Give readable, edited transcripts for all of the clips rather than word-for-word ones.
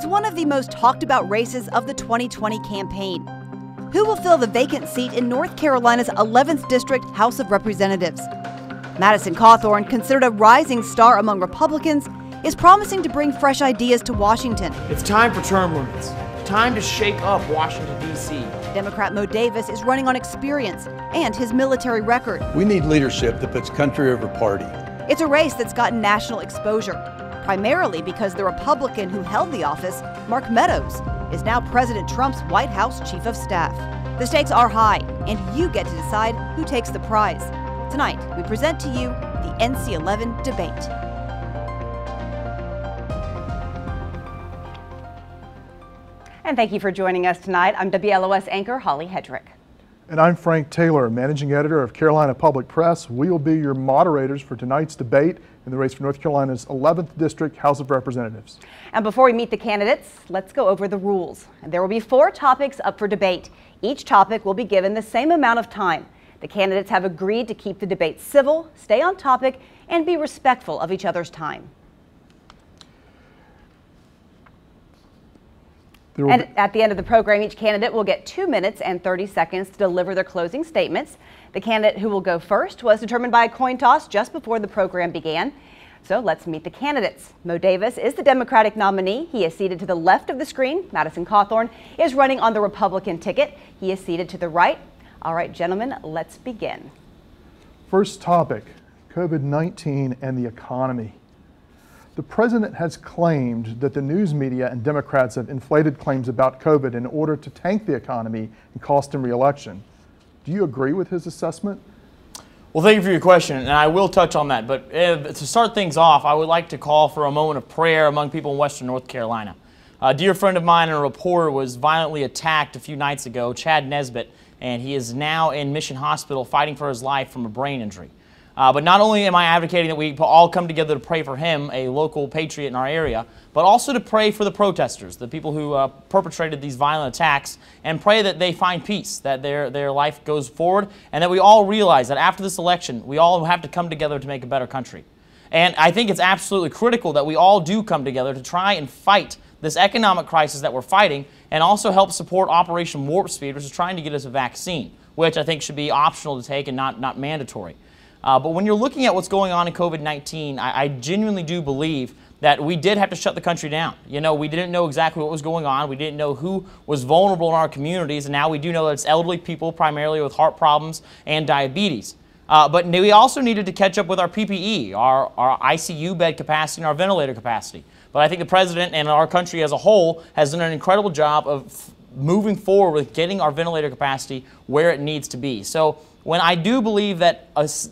It's one of the most talked about races of the 2020 campaign. Who will fill the vacant seat in North Carolina's 11th District House of Representatives? Madison Cawthorn, considered a rising star among Republicans, is promising to bring fresh ideas to Washington. It's time for term limits. Time to shake up Washington, D.C. Democrat Moe Davis is running on experience and his military record. We need leadership that puts country over party. It's a race that's gotten national exposure, primarily because the Republican who held the office, Mark Meadows, is now President Trump's White House Chief of Staff. The stakes are high, and you get to decide who takes the prize. Tonight, we present to you the NC11 debate. And thank you for joining us tonight. I'm WLOS anchor Holly Hedrick. And I'm Frank Taylor, managing editor of Carolina Public Press. We will be your moderators for tonight's debate in the race for North Carolina's 11th District House of Representatives. And before we meet the candidates, let's go over the rules. There will be 4 topics up for debate. Each topic will be given the same amount of time. The candidates have agreed to keep the debate civil, stay on topic, and be respectful of each other's time. And at the end of the program, each candidate will get 2 minutes and 30 seconds to deliver their closing statements. The candidate who will go first was determined by a coin toss just before the program began. So let's meet the candidates. Moe Davis is the Democratic nominee. He is seated to the left of the screen. Madison Cawthorn is running on the Republican ticket. He is seated to the right. All right, gentlemen, let's begin. First topic, COVID-19 and the economy. The president has claimed that the news media and Democrats have inflated claims about COVID in order to tank the economy and cost him re-election. Do you agree with his assessment? Well, thank you for your question, and I will touch on that. But to start things off, I would like to call for a moment of prayer among people in Western North Carolina. A dear friend of mine and a reporter was violently attacked a few nights ago, Chad Nesbitt, and he is now in Mission Hospital fighting for his life from a brain injury. But not only am I advocating that we all come together to pray for him, a local patriot in our area, but also to pray for the protesters, the people who perpetrated these violent attacks, and pray that they find peace, that their life goes forward, and that we all realize that after this election, we all have to come together to make a better country. And I think it's absolutely critical that we all do come together to try and fight this economic crisis that we're fighting, and also help support Operation Warp Speed, which is trying to get us a vaccine, which I think should be optional to take and not mandatory. But when you're looking at what's going on in COVID-19, I genuinely do believe that we did have to shut the country down. You know, we didn't know exactly what was going on. We didn't know who was vulnerable in our communities, and now we do know that it's elderly people, primarily with heart problems and diabetes. But we also needed to catch up with our PPE, our ICU bed capacity and our ventilator capacity. But I think the president and our country as a whole has done an incredible job of moving forward with getting our ventilator capacity where it needs to be. So when I do believe that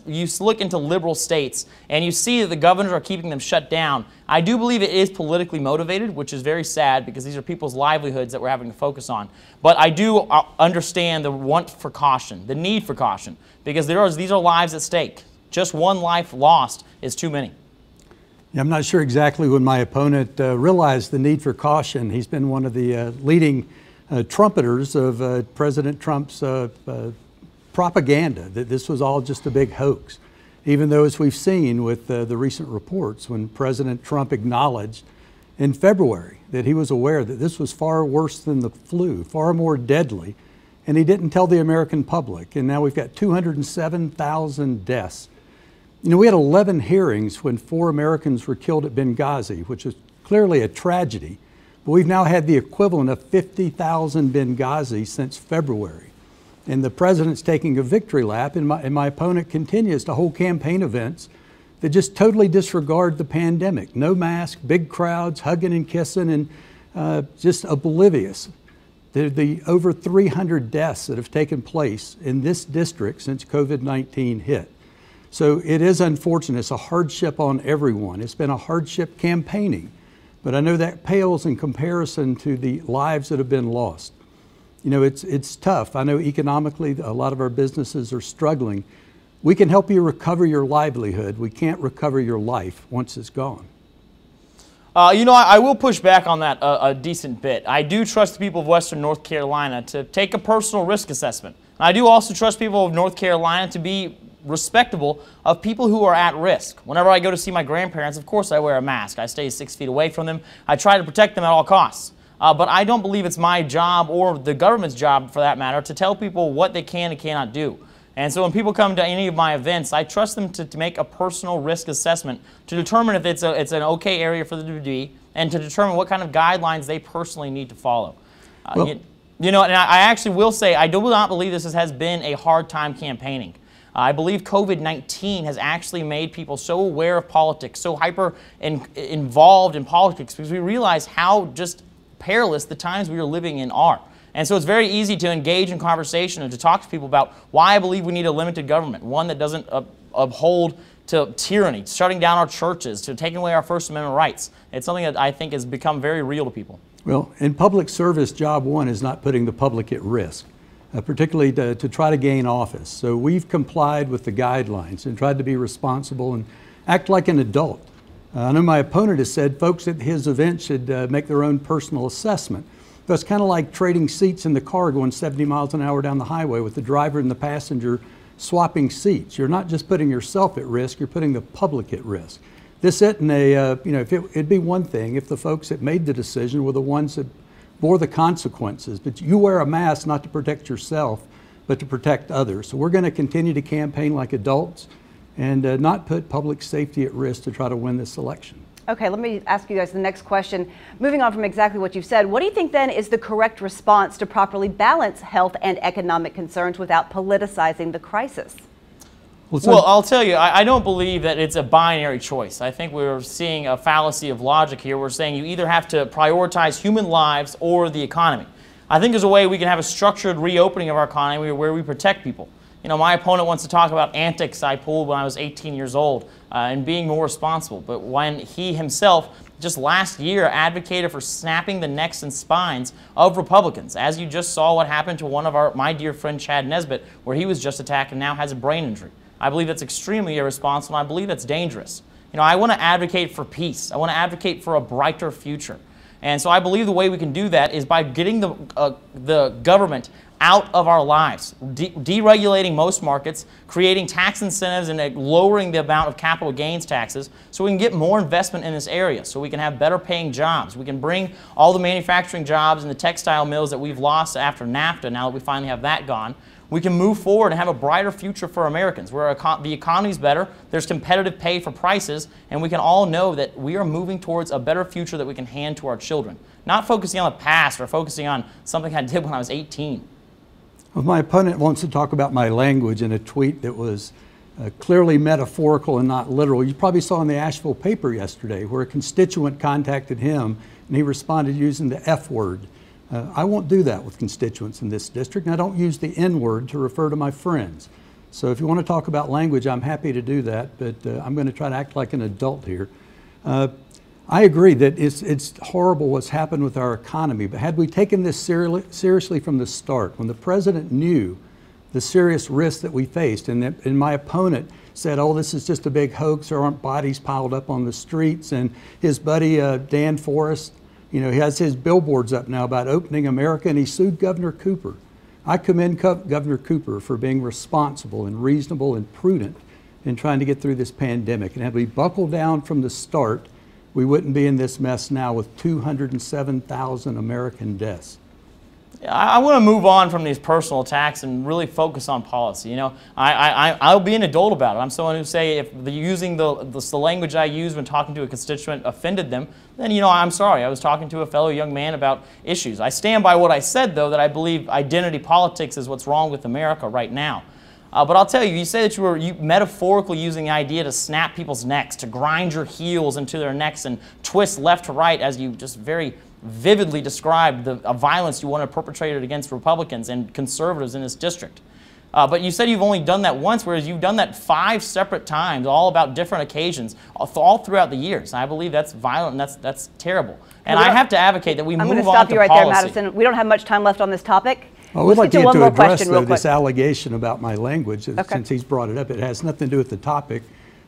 you look into liberal states and you see that the governors are keeping them shut down, I do believe it is politically motivated, which is very sad because these are people's livelihoods that we're having to focus on. But I do understand the want for caution, the need for caution, because these are lives at stake. Just one life lost is too many. Yeah, I'm not sure exactly when my opponent realized the need for caution. He's been one of the leading trumpeters of President Trump's propaganda, that this was all just a big hoax. Even though, as we've seen with the recent reports, when President Trump acknowledged in February that he was aware that this was far worse than the flu, far more deadly, and he didn't tell the American public. And now we've got 207,000 deaths. You know, we had 11 hearings when 4 Americans were killed at Benghazi, which is clearly a tragedy. But we've now had the equivalent of 50,000 Benghazi since February. And the president's taking a victory lap, and my opponent continues to hold campaign events that just totally disregard the pandemic. No mask, big crowds, hugging and kissing, and just oblivious. The over 300 deaths that have taken place in this district since COVID-19 hit. So it is unfortunate. It's a hardship on everyone. It's been a hardship campaigning, but I know that pales in comparison to the lives that have been lost. You know, it's tough. I know economically a lot of our businesses are struggling. We can help you recover your livelihood. We can't recover your life once it's gone. You know, I will push back on that a decent bit. I do trust the people of Western North Carolina to take a personal risk assessment. I do also trust people of North Carolina to be respectable of people who are at risk. Whenever I go to see my grandparents, of course I wear a mask. I stay 6 feet away from them. I try to protect them at all costs. But I don't believe it's my job, or the government's job for that matter, to tell people what they can and cannot do. And so when people come to any of my events, I trust them to make a personal risk assessment to determine if it's an okay area for them to be, and to determine what kind of guidelines they personally need to follow. You know, and I actually will say, I do not believe this has been a hard time campaigning. I believe COVID-19 has actually made people so aware of politics, so involved in politics, because we realize how just perilous the times we are living in are. And so it's very easy to engage in conversation and to talk to people about why I believe we need a limited government, one that doesn't uphold to tyranny, shutting down our churches, to taking away our First Amendment rights. It's something that I think has become very real to people. Well, in public service, job one is not putting the public at risk, particularly to try to gain office. So we've complied with the guidelines and tried to be responsible and act like an adult. I know my opponent has said folks at his event should make their own personal assessment. So it's kind of like trading seats in the car going 70 miles an hour down the highway with the driver and the passenger swapping seats. You're not just putting yourself at risk, you're putting the public at risk. This isn't a, you know, it'd be one thing if the folks that made the decision were the ones that bore the consequences, but you wear a mask not to protect yourself, but to protect others. So we're going to continue to campaign like adults and not put public safety at risk to try to win this election. Okay, let me ask you guys the next question. Moving on from exactly what you've said, what do you think then is the correct response to properly balance health and economic concerns without politicizing the crisis? Well, I'll tell you, I don't believe that it's a binary choice. I think we're seeing a fallacy of logic here. We're saying you either have to prioritize human lives or the economy. I think there's a way we can have a structured reopening of our economy where we protect people. You know, my opponent wants to talk about antics I pulled when I was 18 years old and being more responsible. But when he himself just last year advocated for snapping the necks and spines of Republicans, as you just saw what happened to one of my dear friend Chad Nesbitt, where he was just attacked and now has a brain injury. I believe that's extremely irresponsible, and I believe that's dangerous. You know, I want to advocate for peace. I want to advocate for a brighter future. And so I believe the way we can do that is by getting the government out of our lives, deregulating most markets, creating tax incentives and lowering the amount of capital gains taxes so we can get more investment in this area, so we can have better paying jobs. We can bring all the manufacturing jobs and the textile mills that we've lost after NAFTA, now that we finally have that gone. We can move forward and have a brighter future for Americans, where the economy's better, there's competitive pay for prices, and we can all know that we are moving towards a better future that we can hand to our children. Not focusing on the past or focusing on something I did when I was 18. Well, my opponent wants to talk about my language in a tweet that was clearly metaphorical and not literal. You probably saw in the Asheville paper yesterday where a constituent contacted him and he responded using the F word. I won't do that with constituents in this district, and I don't use the N word to refer to my friends. So if you want to talk about language, I'm happy to do that, but I'm going to try to act like an adult here. I agree that it's horrible what's happened with our economy, but had we taken this seriously from the start, when the president knew the serious risks that we faced, and my opponent said, oh, this is just a big hoax, there aren't bodies piled up on the streets, and his buddy Dan Forrest, you know, he has his billboards up now about opening America, and he sued Governor Cooper. I commend Governor Cooper for being responsible and reasonable and prudent in trying to get through this pandemic, and had we buckled down from the start, we wouldn't be in this mess now with 207,000 American deaths. I want to move on from these personal attacks and really focus on policy. You know, I'll be an adult about it. I'm someone who say if using the language I use when talking to a constituent offended them, then, you know, I'm sorry. I was talking to a fellow young man about issues. I stand by what I said, though, that I believe identity politics is what's wrong with America right now. But I'll tell you, you say that you were metaphorically using the idea to snap people's necks, to grind your heels into their necks and twist left to right, as you just very vividly described the violence you want to perpetrate against Republicans and conservatives in this district. But you said you've only done that once, whereas you've done that 5 separate times, all about different occasions, all throughout the years. And I believe that's violent and that's terrible. And I have to advocate that we move on to policy. I'm going to stop you right there, Madison. We don't have much time left on this topic. I would like to address this allegation about my language, since he's brought it up. It has nothing to do with the topic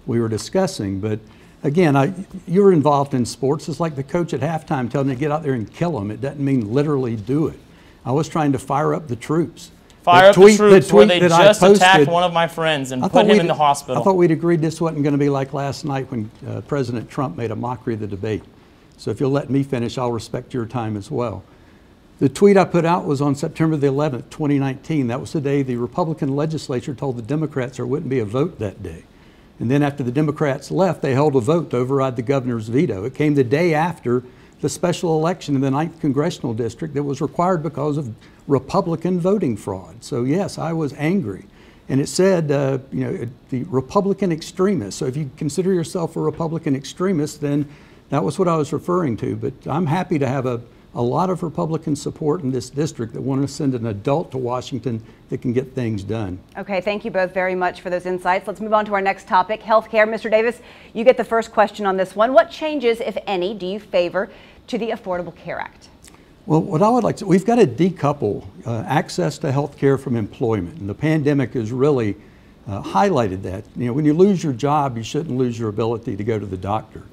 we were discussing. But again, you were involved in sports. It's like the coach at halftime telling you to get out there and kill them. It doesn't mean literally do it. I was trying to fire up the troops. Fire up the tweet troops where they that I just attacked posted, one of my friends and put him in the hospital. I thought we'd agreed this wasn't going to be like last night when President Trump made a mockery of the debate. So if you'll let me finish, I'll respect your time as well. The tweet I put out was on September the 11th, 2019. That was the day the Republican legislature told the Democrats there wouldn't be a vote that day. And then after the Democrats left, they held a vote to override the governor's veto. It came the day after the special election in the 9th Congressional District that was required because of Republican voting fraud. So yes, I was angry. And it said, you know, the Republican extremists. So if you consider yourself a Republican extremist, then that was what I was referring to. But I'm happy to have a lot of Republican support in this district that want to send an adult to Washington that can get things done. Okay, thank you both very much for those insights. Let's move on to our next topic, healthcare. Mr. Davis, you get the first question on this one. What changes, if any, do you favor to the Affordable Care Act? Well, what I would like to, we've got to decouple access to health care from employment. And the pandemic has really highlighted that. You know, when you lose your job, you shouldn't lose your ability to go to the doctor.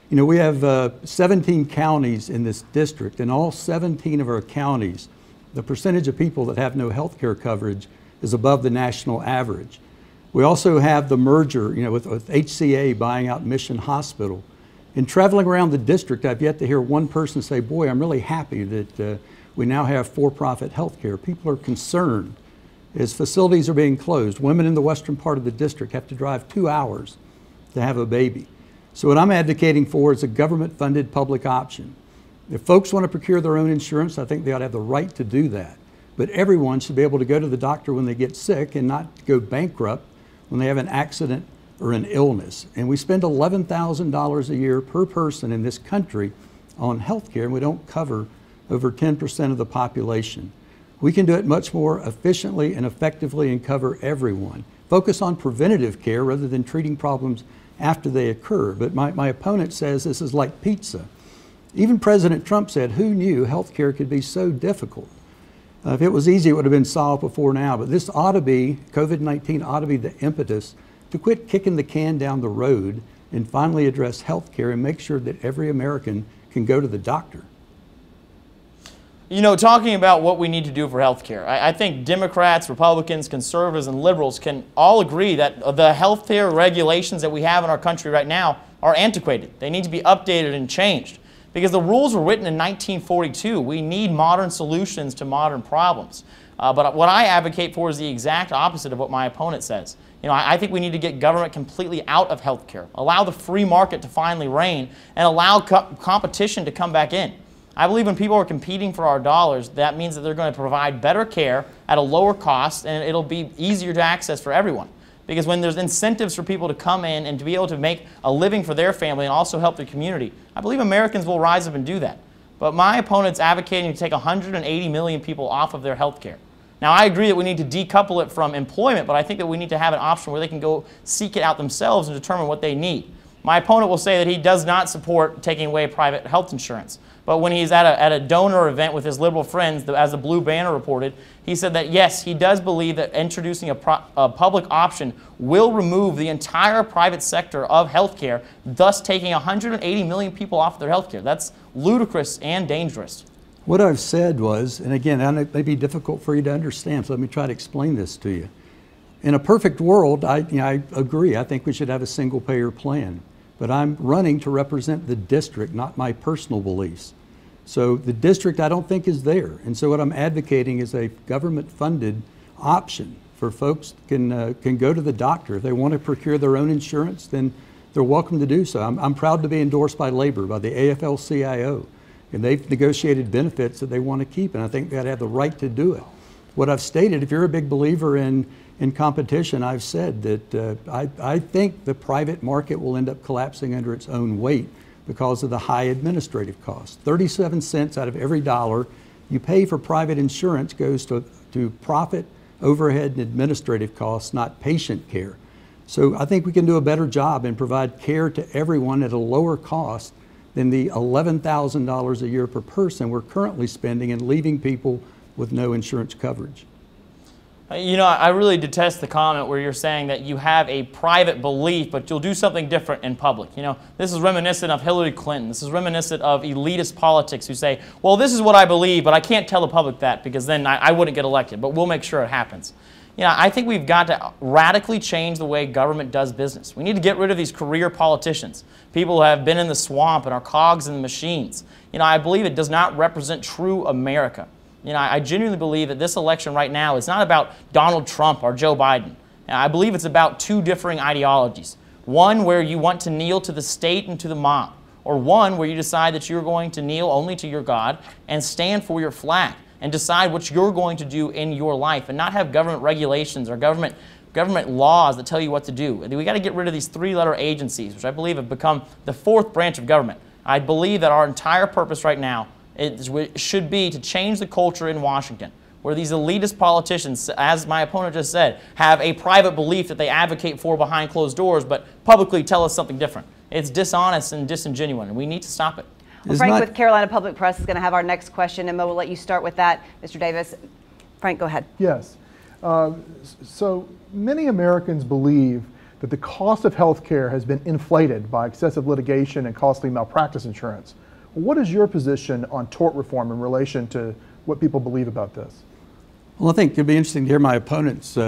You know, we have 17 counties in this district, and all 17 of our counties, the percentage of people that have no health care coverage is above the national average. We also have the merger, you know, with HCA buying out Mission Hospital. In traveling around the district, I've yet to hear one person say, boy, I'm really happy that we now have for-profit health care. People are concerned as facilities are being closed. Women in the western part of the district have to drive 2 hours to have a baby. So what I'm advocating for is a government-funded public option. If folks want to procure their own insurance, I think they ought to have the right to do that. But everyone should be able to go to the doctor when they get sick and not go bankrupt when they have an accident or an illness. And we spend $11,000 a year per person in this country on health care, and we don't cover over 10% of the population. We can do it much more efficiently and effectively and cover everyone. Focus on preventative care rather than treating problems after they occur. But my opponent says this is like pizza. Even President Trump said, who knew health care could be so difficult? If it was easy, it would have been solved before now. But this ought to be, COVID-19 ought to be the impetus to quit kicking the can down the road and finally address health care and make sure that every American can go to the doctor. You know, talking about what we need to do for health care, I think Democrats, Republicans, conservatives, and liberals can all agree that the health care regulations that we have in our country right now are antiquated. They need to be updated and changed because the rules were written in 1942. We need modern solutions to modern problems. But what I advocate for is the exact opposite of what my opponent says. You know, I think we need to get government completely out of health care, allow the free market to finally reign, and allow competition to come back in. I believe when people are competing for our dollars, that means that they're going to provide better care at a lower cost, and it'll be easier to access for everyone. Because when there's incentives for people to come in and to be able to make a living for their family and also help the community, I believe Americans will rise up and do that. But my opponent's advocating to take 180 million people off of their health care. Now, I agree that we need to decouple it from employment, but I think that we need to have an option where they can go seek it out themselves and determine what they need. My opponent will say that he does not support taking away private health insurance. But when he's at a donor event with his liberal friends, as the Blue Banner reported, he said that yes, he does believe that introducing a public option will remove the entire private sector of healthcare, thus taking 180 million people off their healthcare. That's ludicrous and dangerous. What I've said was, and again, I know it may be difficult for you to understand, so let me try to explain this to you. In a perfect world, I agree. I think we should have a single-payer plan. But I'm running to represent the district, not my personal beliefs. So the district I don't think is there. And so what I'm advocating is a government-funded option for folks can go to the doctor. If they want to procure their own insurance, then they're welcome to do so. I'm proud to be endorsed by labor, by the AFL-CIO. And they've negotiated benefits that they want to keep, and I think they'd have the right to do it. What I've stated, if you're a big believer in competition, I've said that I think the private market will end up collapsing under its own weight because of the high administrative costs. 37 cents out of every dollar you pay for private insurance goes to profit, overhead, and administrative costs, not patient care. So I think we can do a better job and provide care to everyone at a lower cost than the $11,000 a year per person we're currently spending and leaving people with no insurance coverage. You know, I really detest the comment where you're saying that you have a private belief, but you'll do something different in public. You know, this is reminiscent of Hillary Clinton. This is reminiscent of elitist politics who say, well, this is what I believe, but I can't tell the public that because then I wouldn't get elected, but we'll make sure it happens. You know, I think we've got to radically change the way government does business. We need to get rid of these career politicians, people who have been in the swamp and are cogs in the machines. You know, I believe it does not represent true America. You know, I genuinely believe that this election right now is not about Donald Trump or Joe Biden. I believe it's about two differing ideologies. One where you want to kneel to the state and to the mob, or one where you decide that you're going to kneel only to your God and stand for your flag and decide what you're going to do in your life and not have government regulations or government laws that tell you what to do. We got to get rid of these three-letter agencies, which I believe have become the fourth branch of government. I believe that our entire purpose right now should be to change the culture in Washington, where these elitist politicians, as my opponent just said, have a private belief that they advocate for behind closed doors, but publicly tell us something different. It's dishonest and disingenuous, and we need to stop it. Well, Frank with Carolina Public Press is going to have our next question, and Mo will let you start with that. Mr. Davis, Frank, go ahead. Yes. So many Americans believe that the cost of health care has been inflated by excessive litigation and costly malpractice insurance. What is your position on tort reform in relation to what people believe about this? Well, I think it'd be interesting to hear my opponent's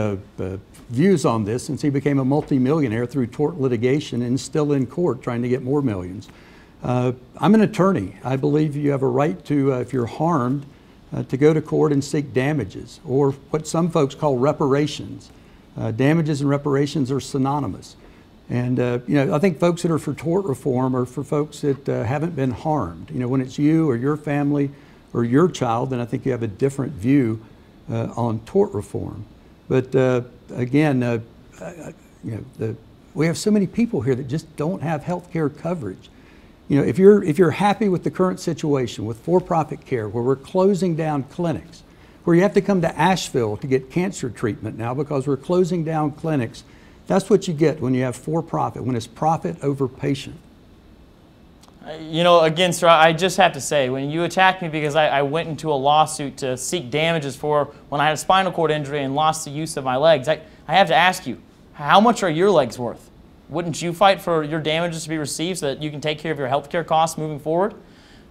views on this, since he became a multimillionaire through tort litigation and still in court trying to get more millions. I'm an attorney. I believe you have a right to, if you're harmed, to go to court and seek damages, or what some folks call reparations. Damages and reparations are synonymous. And you know, I think folks that are for tort reform are for folks that haven't been harmed. You know, when it's you or your family or your child, then I think you have a different view on tort reform. But again, you know, we have so many people here that just don't have health care coverage. You know, if you're happy with the current situation with for-profit care, where we're closing down clinics, where you have to come to Asheville to get cancer treatment now because we're closing down clinics, that's what you get when you have for-profit, when it's profit over patient. You know, again, sir, I just have to say, when you attacked me because I went into a lawsuit to seek damages for when I had a spinal cord injury and lost the use of my legs, I have to ask you, how much are your legs worth? Wouldn't you fight for your damages to be received so that you can take care of your health care costs moving forward?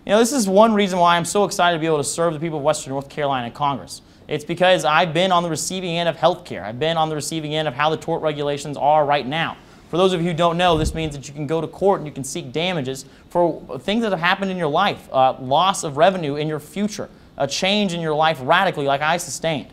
You know, this is one reason why I'm so excited to be able to serve the people of Western North Carolina in Congress. It's because I've been on the receiving end of health care. I've been on the receiving end of how the tort regulations are right now. For those of you who don't know, this means that you can go to court and you can seek damages for things that have happened in your life, loss of revenue in your future, a change in your life radically like I sustained.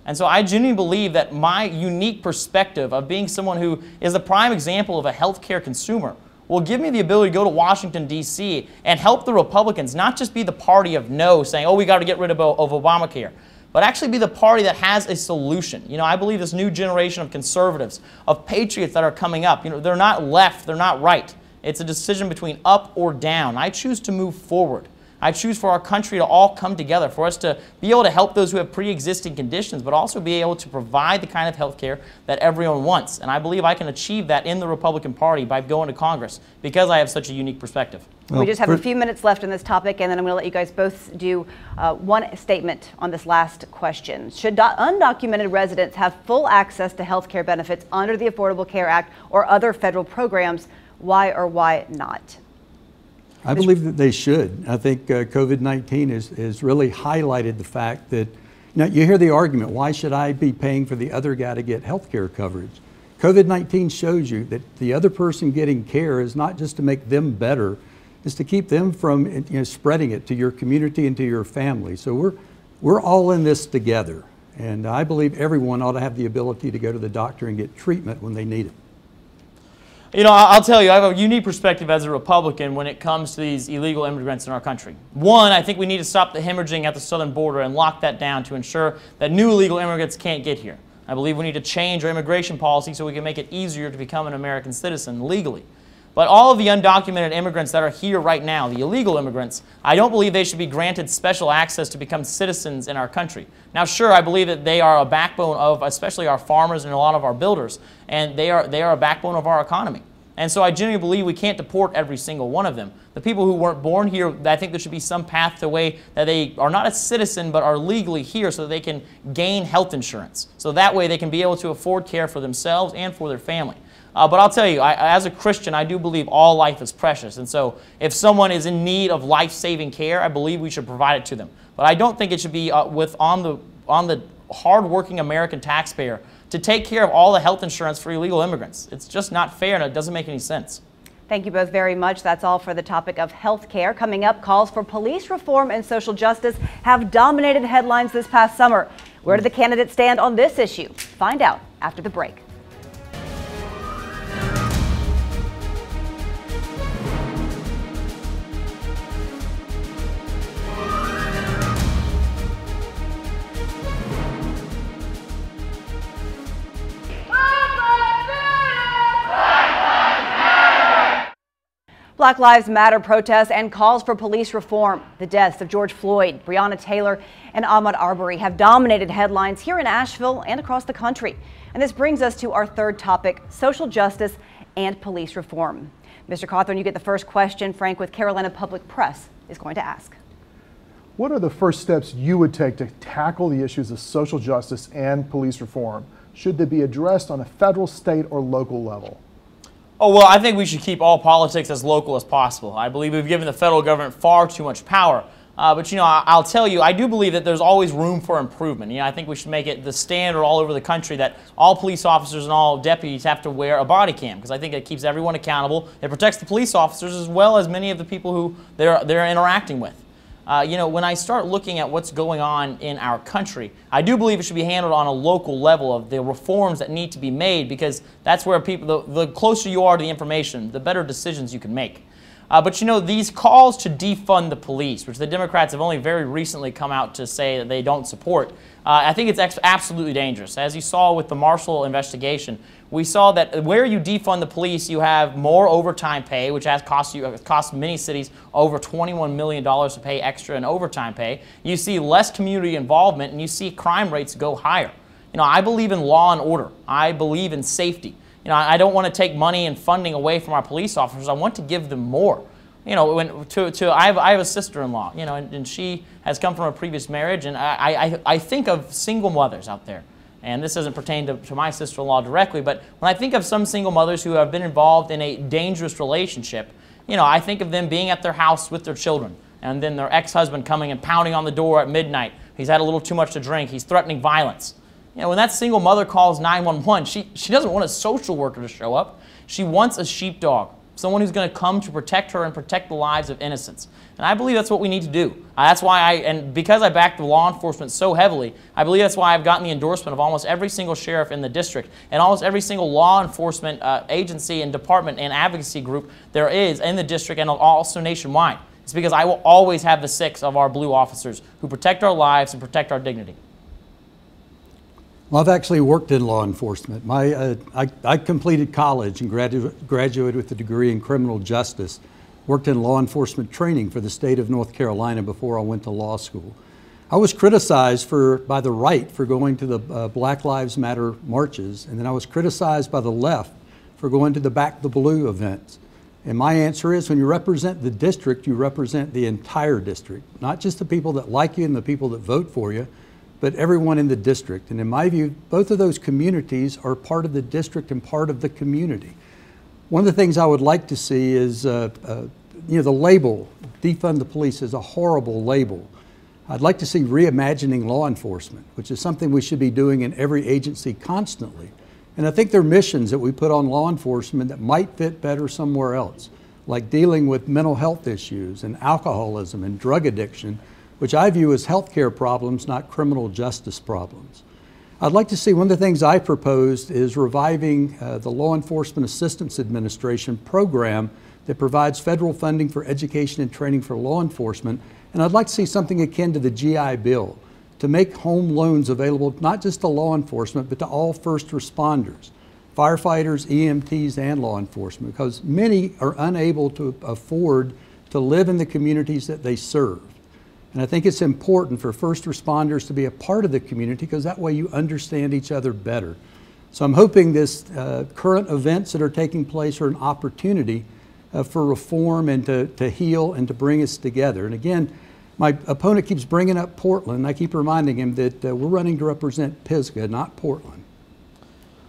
And so I genuinely believe that my unique perspective of being someone who is a prime example of a healthcare consumer will give me the ability to go to Washington, D.C. and help the Republicans not just be the party of no, saying, oh, we got to get rid of Obamacare, but actually be the party that has a solution. You know, I believe this new generation of conservatives, of patriots that are coming up, you know, they're not left, they're not right. It's a decision between up or down. I choose to move forward. I choose for our country to all come together, for us to be able to help those who have pre-existing conditions, but also be able to provide the kind of health care that everyone wants. And I believe I can achieve that in the Republican Party by going to Congress because I have such a unique perspective. Well, we just have a few minutes left on this topic, and then I'm going to let you guys both do one statement on this last question. Should undocumented residents have full access to health care benefits under the Affordable Care Act or other federal programs? Why or why not? I believe that they should. I think COVID-19 has really highlighted the fact that, you know, you hear the argument, why should I be paying for the other guy to get health care coverage? COVID-19 shows you that the other person getting care is not just to make them better, it's to keep them from, you know, spreading it to your community and to your family. So we're all in this together. And I believe everyone ought to have the ability to go to the doctor and get treatment when they need it. You know, I'll tell you, I have a unique perspective as a Republican when it comes to these illegal immigrants in our country. One, I think we need to stop the hemorrhaging at the southern border and lock that down to ensure that new illegal immigrants can't get here. I believe we need to change our immigration policy so we can make it easier to become an American citizen legally. But all of the undocumented immigrants that are here right now, the illegal immigrants, I don't believe they should be granted special access to become citizens in our country. Now, sure, I believe that they are a backbone of especially our farmers and a lot of our builders, and they are a backbone of our economy. And so I genuinely believe we can't deport every single one of them. The people who weren't born here, I think there should be some path to way that they are not a citizen but are legally here so that they can gain health insurance. So that way they can be able to afford care for themselves and for their family. But I'll tell you, as a Christian, I do believe all life is precious. And so if someone is in need of life-saving care, I believe we should provide it to them. But I don't think it should be on the hard-working American taxpayer to take care of all the health insurance for illegal immigrants. It's just not fair, and it doesn't make any sense. Thank you both very much. That's all for the topic of health care. Coming up, calls for police reform and social justice have dominated headlines this past summer. Where do the candidates stand on this issue? Find out after the break. Black Lives Matter protests and calls for police reform. The deaths of George Floyd, Breonna Taylor, and Ahmaud Arbery have dominated headlines here in Asheville and across the country. And this brings us to our third topic, social justice and police reform. Mr. Cawthorn, you get the first question. Frank with Carolina Public Press is going to ask. What are the first steps you would take to tackle the issues of social justice and police reform? Should they be addressed on a federal, state, or local level? Oh, well, I think we should keep all politics as local as possible. I believe we've given the federal government far too much power. But, you know, I'll tell you, I do believe that there's always room for improvement. You know, I think we should make it the standard all over the country that all police officers and all deputies have to wear a body cam, because I think it keeps everyone accountable. It protects the police officers as well as many of the people who they're interacting with. You know, when I start looking at what's going on in our country, I do believe it should be handled on a local level of the reforms that need to be made, because that's where people, the closer you are to the information, the better decisions you can make. But you know, these calls to defund the police, which the Democrats have only very recently come out to say that they don't support, I think it's absolutely dangerous. As you saw with the Marshall investigation, we saw that where you defund the police, you have more overtime pay, which has cost many cities over $21 million to pay extra in overtime pay. You see less community involvement, and you see crime rates go higher. You know, I believe in law and order. I believe in safety. You know, I don't want to take money and funding away from our police officers. I want to give them more. You know, I have a sister-in-law, you know, and she has come from a previous marriage, and I think of single mothers out there. And this doesn't pertain to my sister-in-law directly, but when I think of some single mothers who have been involved in a dangerous relationship, you know, I think of them being at their house with their children, and then their ex-husband coming and pounding on the door at midnight. He's had a little too much to drink. He's threatening violence. You know, when that single mother calls 911, she doesn't want a social worker to show up. She wants a sheepdog, someone who's going to come to protect her and protect the lives of innocents. And I believe that's what we need to do. That's why and because I back the law enforcement so heavily, I believe that's why I've gotten the endorsement of almost every single sheriff in the district and almost every single law enforcement agency and department and advocacy group there is in the district and also nationwide. It's because I will always have the 6 of our blue officers who protect our lives and protect our dignity. Well, I've actually worked in law enforcement. I completed college and graduated with a degree in criminal justice. Worked in law enforcement training for the state of North Carolina before I went to law school. I was criticized by the right for going to the Black Lives Matter marches, and then I was criticized by the left for going to the Back the Blue events. And my answer is, when you represent the district, you represent the entire district, not just the people that like you and the people that vote for you, but everyone in the district. And in my view, both of those communities are part of the district and part of the community. One of the things I would like to see is, you know, the label, defund the police, is a horrible label. I'd like to see reimagining law enforcement, which is something we should be doing in every agency constantly. And I think there are missions that we put on law enforcement that might fit better somewhere else, like dealing with mental health issues and alcoholism and drug addiction, which I view as healthcare problems, not criminal justice problems. I'd like to see, one of the things I proposed is reviving the Law Enforcement Assistance Administration program that provides federal funding for education and training for law enforcement. And I'd like to see something akin to the GI Bill to make home loans available not just to law enforcement, but to all first responders, firefighters, EMTs, and law enforcement, because many are unable to afford to live in the communities that they serve. And I think it's important for first responders to be a part of the community, because that way you understand each other better. So I'm hoping this current events that are taking place are an opportunity for reform and to heal and to bring us together. And again, my opponent keeps bringing up Portland. I keep reminding him that we're running to represent Pisgah, not Portland.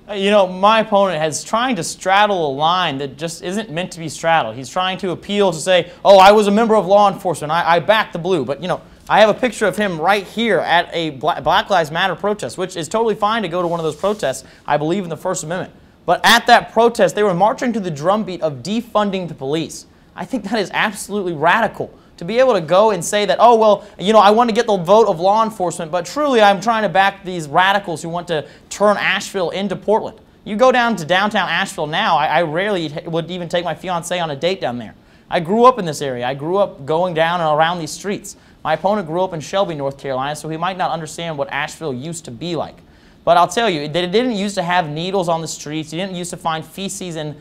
You know, my opponent is trying to straddle a line that just isn't meant to be straddled. He's trying to appeal to say, oh, I was a member of law enforcement. I backed the blue. But, you know, I have a picture of him right here at a Black Lives Matter protest, which is totally fine to go to one of those protests. I believe in the First Amendment. But at that protest, they were marching to the drumbeat of defunding the police. I think that is absolutely radical. To be able to go and say that, oh, well, you know, I want to get the vote of law enforcement, but truly I'm trying to back these radicals who want to turn Asheville into Portland. You go down to downtown Asheville now, I rarely would even take my fiancée on a date down there. I grew up in this area. I grew up going down and around these streets. My opponent grew up in Shelby, North Carolina, so he might not understand what Asheville used to be like. But I'll tell you, that it didn't used to have needles on the streets. You didn't used to find feces in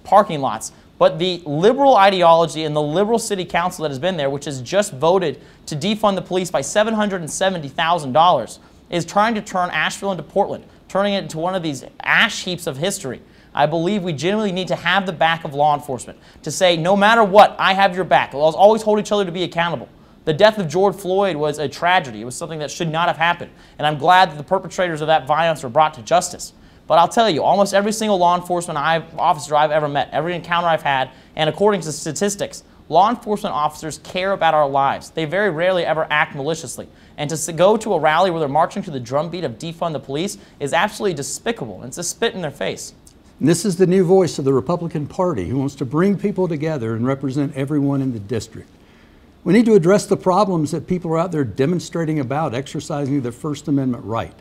parking lots. But the liberal ideology and the liberal city council that has been there, which has just voted to defund the police by $770,000, is trying to turn Asheville into Portland, turning it into one of these ash heaps of history. I believe we genuinely need to have the back of law enforcement to say, no matter what, I have your back. Let's always hold each other to be accountable. The death of George Floyd was a tragedy. It was something that should not have happened. And I'm glad that the perpetrators of that violence were brought to justice. But I'll tell you, almost every single law enforcement officer I've ever met, every encounter I've had, and according to statistics, law enforcement officers care about our lives. They very rarely ever act maliciously. And to go to a rally where they're marching to the drumbeat of defund the police is absolutely despicable. And it's a spit in their face. And this is the new voice of the Republican Party who wants to bring people together and represent everyone in the district. We need to address the problems that people are out there demonstrating about, exercising their First Amendment right.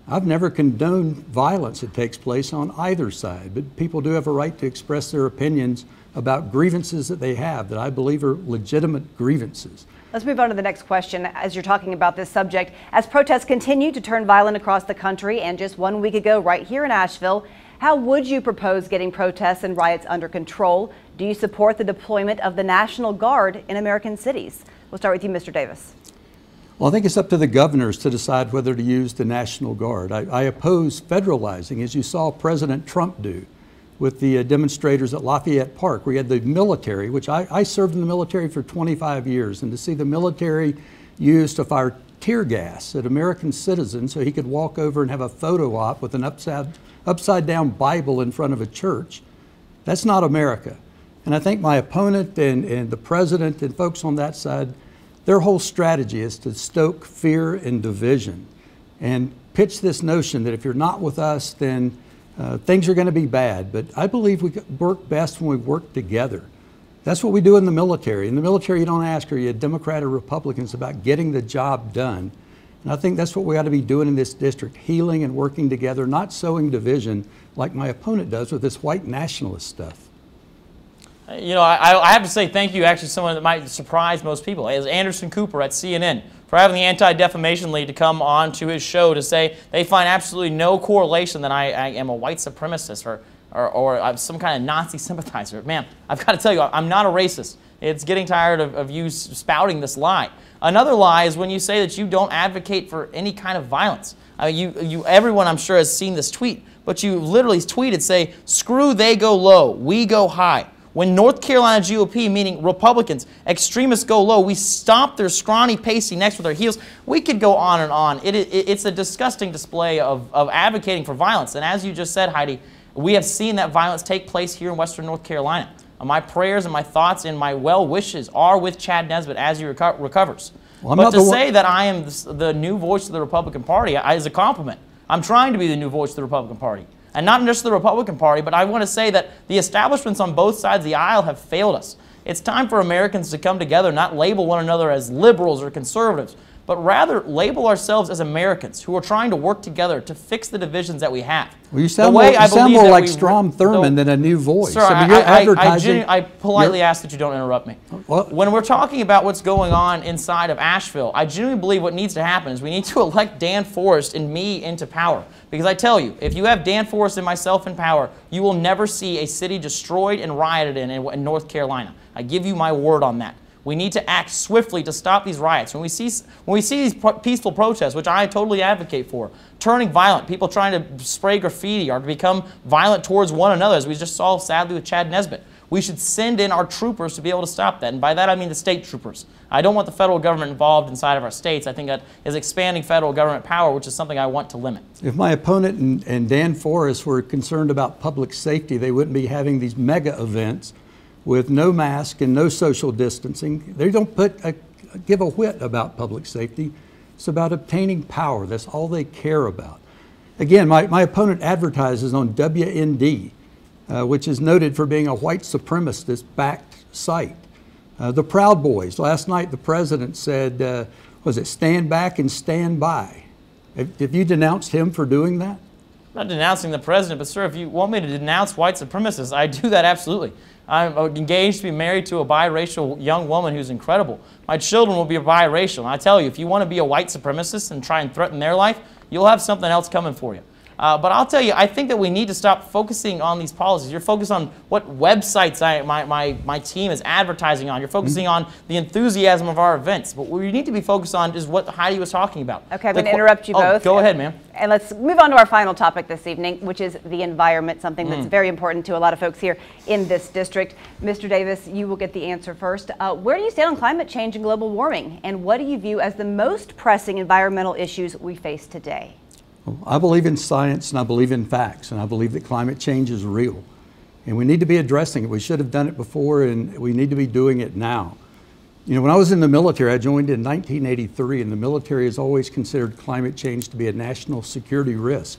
I've never condoned violence that takes place on either side, but people do have a right to express their opinions about grievances that they have that I believe are legitimate grievances. Let's move on to the next question. As you're talking about this subject, as protests continue to turn violent across the country, and just 1 week ago right here in Asheville, how would you propose getting protests and riots under control? Do you support the deployment of the National Guard in American cities? We'll start with you, Mr. Davis. Well, I think it's up to the governors to decide whether to use the National Guard. I oppose federalizing, as you saw President Trump do with the demonstrators at Lafayette Park. We had the military, which I served in the military for 25 years, and to see the military used to fire tear gas at American citizens so he could walk over and have a photo op with an upside down Bible in front of a church, that's not America. And I think my opponent and the president and folks on that side, their whole strategy is to stoke fear and division and pitch this notion that if you're not with us, then things are going to be bad. But I believe we work best when we work together. That's what we do in the military. In the military, you don't ask, are you a Democrat or Republican? It's about getting the job done. And I think that's what we ought to be doing in this district, healing and working together, not sowing division like my opponent does with this white nationalist stuff. You know, I have to say thank you, actually, someone that might surprise most people, is Anderson Cooper at CNN, for having the Anti-Defamation League to come on to his show to say they find absolutely no correlation that I am a white supremacist or I'm some kind of Nazi sympathizer. Man, I've got to tell you, I'm not a racist. It's getting tired of you spouting this lie. Another lie is when you say that you don't advocate for any kind of violence. I mean, everyone I'm sure has seen this tweet, but you literally tweeted, say, screw they go low, we go high. When North Carolina GOP, meaning Republicans, extremists go low, we stop their scrawny pacing next with our heels. We could go on and on. It's a disgusting display of advocating for violence. And as you just said, Heidi, we have seen that violence take place here in Western North Carolina. My prayers and my thoughts and my well wishes are with Chad Nesbitt as he recovers. Well, but to say that I am the new voice of the Republican Party is a compliment. I'm trying to be the new voice of the Republican Party. And not just the Republican Party, but I want to say that the establishments on both sides of the aisle have failed us. It's time for Americans to come together, not label one another as liberals or conservatives, but rather label ourselves as Americans who are trying to work together to fix the divisions that we have. Well, you sound more like Strom Thurmond than a new voice. Sir, I politely ask that you don't interrupt me. What? When we're talking about what's going on inside of Asheville, I genuinely believe what needs to happen is we need to elect Dan Forrest and me into power. Because I tell you, if you have Dan Forrest and myself in power, you will never see a city destroyed and rioted in North Carolina. I give you my word on that. We need to act swiftly to stop these riots. When we see these peaceful protests, which I totally advocate for, turning violent, people trying to spray graffiti or to become violent towards one another, as we just saw sadly with Chad Nesbitt, we should send in our troopers to be able to stop that. And by that I mean the state troopers. I don't want the federal government involved inside of our states. I think that is expanding federal government power, which is something I want to limit. If my opponent and Dan Forrest were concerned about public safety, they wouldn't be having these mega events with no mask and no social distancing. They don't give a whit about public safety. It's about obtaining power. That's all they care about. Again, my opponent advertises on WND, which is noted for being a white supremacist-backed site. The Proud Boys. Last night the president said, was it stand back and stand by? Have you denounced him for doing that? I'm not denouncing the president, but sir, if you want me to denounce white supremacists, I do that absolutely. I'm engaged to be married to a biracial young woman who's incredible. My children will be biracial. And I tell you, if you want to be a white supremacist and try and threaten their life, you'll have something else coming for you. But I'll tell you, I think that we need to stop focusing on these policies. You're focused on what websites my team is advertising on. You're focusing on the enthusiasm of our events. But what we need to be focused on is what Heidi was talking about. Okay, I'm going to interrupt you both. Go ahead, ma'am. And let's move on to our final topic this evening, which is the environment, something that's very important to a lot of folks here in this district. Mr. Davis, you will get the answer first. Where do you stand on climate change and global warming? And what do you view as the most pressing environmental issues we face today? I believe in science and I believe in facts, and I believe that climate change is real. And we need to be addressing it. We should have done it before, and we need to be doing it now. You know, when I was in the military, I joined in 1983, and the military has always considered climate change to be a national security risk.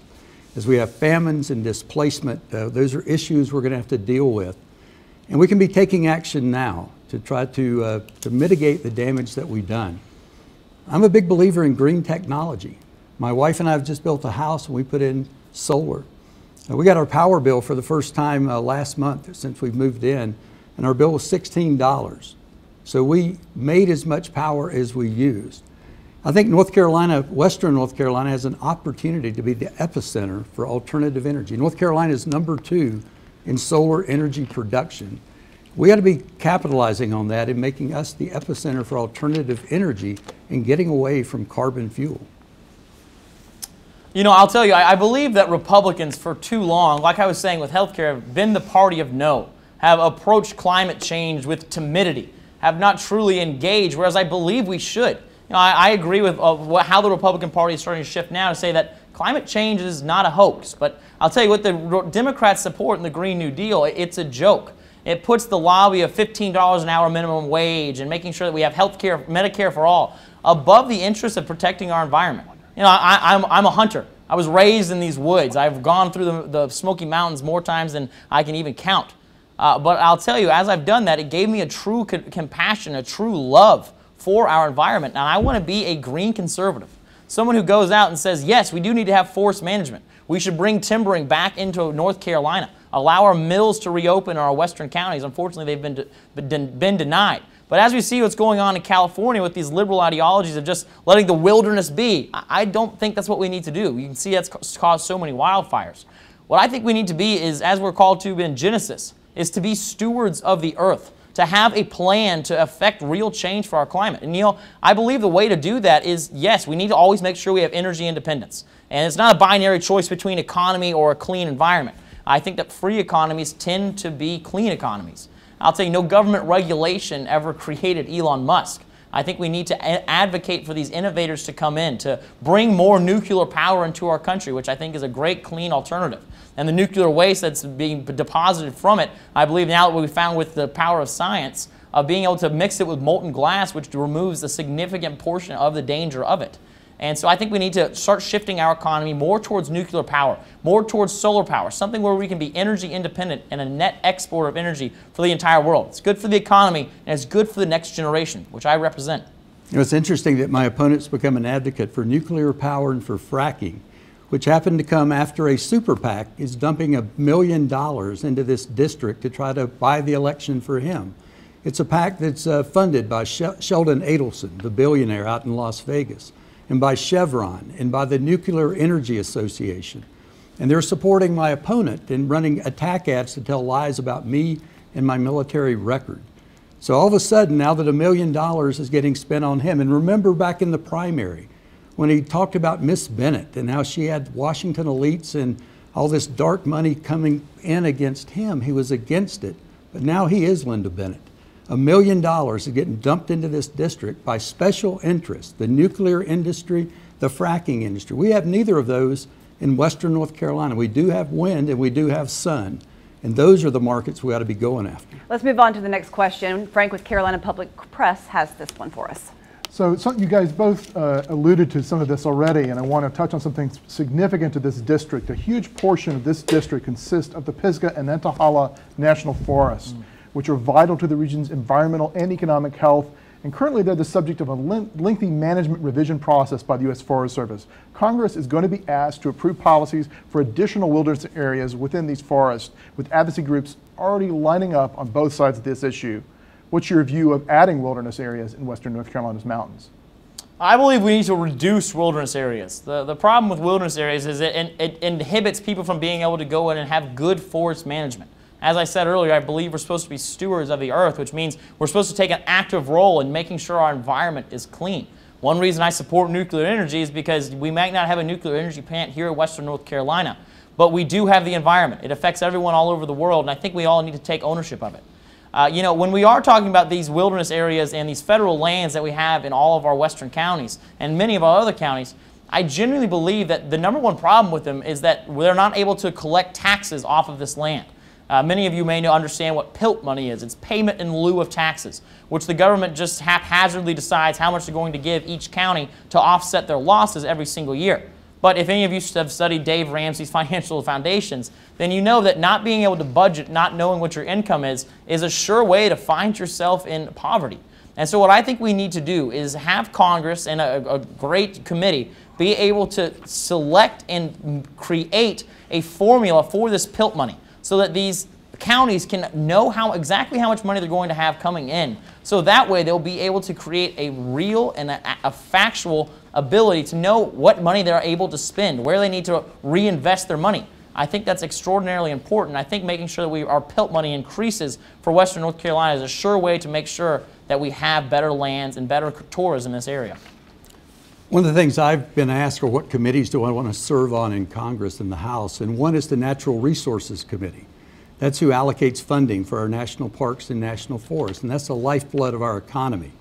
As we have famines and displacement, those are issues we're going to have to deal with. And we can be taking action now to try to mitigate the damage that we've done. I'm a big believer in green technology. My wife and I have just built a house and we put in solar. We got our power bill for the first time last month since we've moved in, and our bill was $16. So we made as much power as we used. I think North Carolina, Western North Carolina, has an opportunity to be the epicenter for alternative energy. North Carolina is #2 in solar energy production. We got to be capitalizing on that and making us the epicenter for alternative energy and getting away from carbon fuel. You know, I'll tell you, I believe that Republicans for too long, like I was saying with healthcare, have been the party of no, have approached climate change with timidity, have not truly engaged, whereas I believe we should. You know, I agree with how the Republican Party is starting to shift now to say that climate change is not a hoax. But I'll tell you what the Democrats support in the Green New Deal, it's a joke. It puts the lobby of $15 an hour minimum wage and making sure that we have health care, Medicare for all, above the interest of protecting our environment. You know, I'm a hunter. I was raised in these woods. I've gone through the Smoky Mountains more times than I can even count. But I'll tell you, as I've done that, it gave me a true compassion, a true love for our environment. And I want to be a green conservative. Someone who goes out and says, yes, we do need to have forest management. We should bring timbering back into North Carolina. Allow our mills to reopen in our western counties. Unfortunately, they've been denied. But as we see what's going on in California with these liberal ideologies of just letting the wilderness be, I don't think that's what we need to do. You can see that's caused so many wildfires. What I think we need to be is, as we're called to in Genesis, is to be stewards of the earth, to have a plan to affect real change for our climate. And you know, I believe the way to do that is, yes, we need to always make sure we have energy independence. And it's not a binary choice between economy or a clean environment. I think that free economies tend to be clean economies. I'll tell you, no government regulation ever created Elon Musk. I think we need to advocate for these innovators to come in, to bring more nuclear power into our country, which I think is a great clean alternative. And the nuclear waste that's being deposited from it, I believe now that we found with the power of science, of being able to mix it with molten glass, which removes a significant portion of the danger of it. And so I think we need to start shifting our economy more towards nuclear power, more towards solar power, something where we can be energy independent and a net exporter of energy for the entire world. It's good for the economy and it's good for the next generation, which I represent. You know, it's interesting that my opponent's become an advocate for nuclear power and for fracking, which happened to come after a super PAC is dumping $1 million into this district to try to buy the election for him. It's a PAC that's funded by Sheldon Adelson, the billionaire out in Las Vegas, and by Chevron, and by the Nuclear Energy Association. And they're supporting my opponent in running attack ads to tell lies about me and my military record. So all of a sudden, now that $1 million is getting spent on him, and remember back in the primary, when he talked about Miss Bennett and how she had Washington elites and all this dark money coming in against him, he was against it. But now he is Linda Bennett. $1 million is getting dumped into this district by special interests, the nuclear industry, the fracking industry. We have neither of those in Western North Carolina. We do have wind and we do have sun. And those are the markets we ought to be going after. Let's move on to the next question. Frank with Carolina Public Press has this one for us. So you guys both alluded to some of this already, and I want to touch on something significant to this district. A huge portion of this district consists of the Pisgah and Nantahala National Forests, which are vital to the region's environmental and economic health, and currently they're the subject of a lengthy management revision process by the U.S. Forest Service. Congress is going to be asked to approve policies for additional wilderness areas within these forests, with advocacy groups already lining up on both sides of this issue. What's your view of adding wilderness areas in Western North Carolina's mountains? I believe we need to reduce wilderness areas. The problem with wilderness areas is it inhibits people from being able to go in and have good forest management. As I said earlier, I believe we're supposed to be stewards of the earth, which means we're supposed to take an active role in making sure our environment is clean. One reason I support nuclear energy is because we might not have a nuclear energy plant here in Western North Carolina, but we do have the environment. It affects everyone all over the world, and I think we all need to take ownership of it. You know, when we are talking about these wilderness areas and these federal lands that we have in all of our western counties and many of our other counties, I genuinely believe that the #1 problem with them is that they're not able to collect taxes off of this land. Many of you may understand what PILT money is. It's payment in lieu of taxes, which the government just haphazardly decides how much they're going to give each county to offset their losses every single year. But if any of you have studied Dave Ramsey's financial foundations, then you know that not being able to budget, not knowing what your income is a sure way to find yourself in poverty. And so what I think we need to do is have Congress and a great committee be able to select and create a formula for this PILT money so that these counties can know exactly how much money they're going to have coming in. So that way they'll be able to create a real and a factual ability to know what money they're able to spend, where they need to reinvest their money. I think that's extraordinarily important. I think making sure that our PILT money increases for Western North Carolina is a sure way to make sure that we have better lands and better tourism in this area. One of the things I've been asked are what committees do I want to serve on in Congress and the House, and one is the Natural Resources Committee. That's who allocates funding for our national parks and national forests, and that's the lifeblood of our economy.